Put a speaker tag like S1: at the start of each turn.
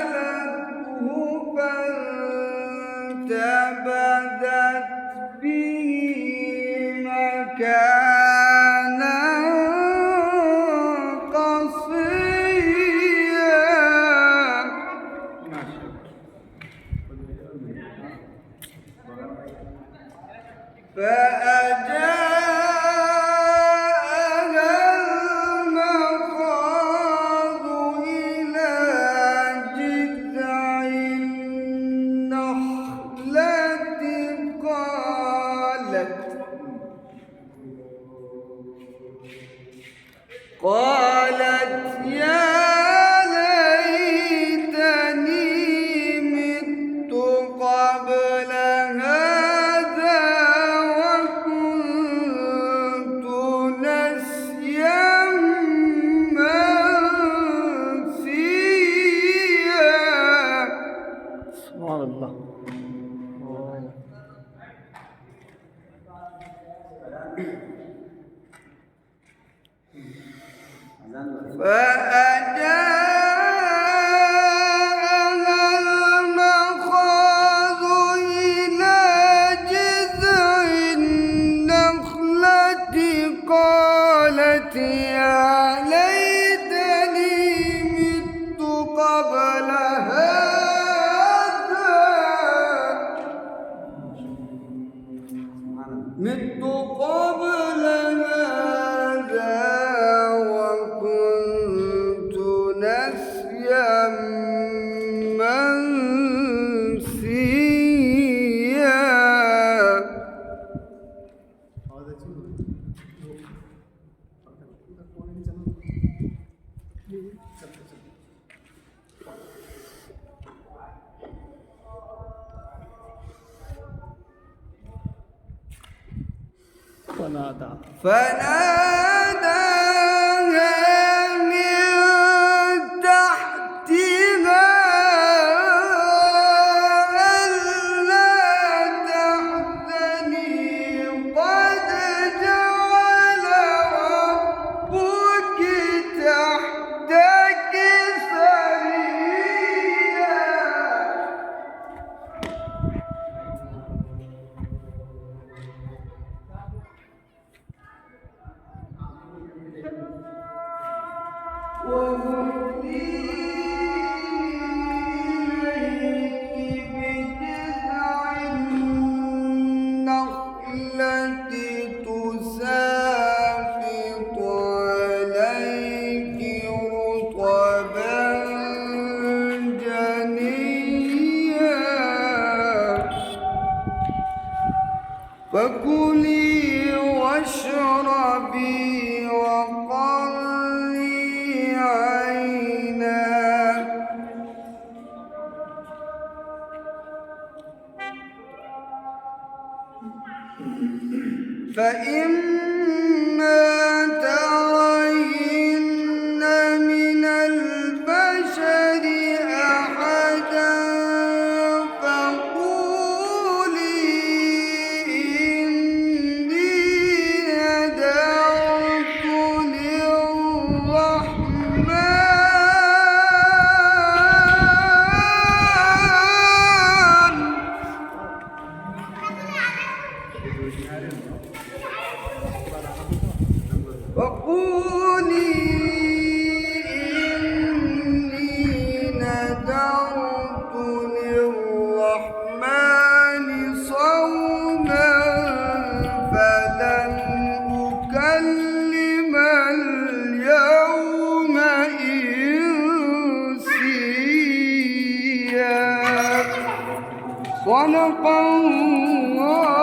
S1: فحملته فانتبذت به مكانا قصيا فأجاءها المخاض إلى جذع النخلة قالت يا ليتني مت قبل هذا وكنت نسيا منسيا. سبحان الله. فأجاءها المخاض إلى جذع النخلة قالت يا ليتني مت قبل هذا وكنت نسيا منسيا. فناداها من تحتها ألا تحزني قد جعل ربك تحتك سريا. وهزي إليك بجذع النخلة تساقط عليك رطبا جنيا فكلي واشربي وقري عينا فإما ترين من البشر أحدا فقولي إني نذرت للرحمن صوما فلن أكلم اليوم إنسيا. صدق الله.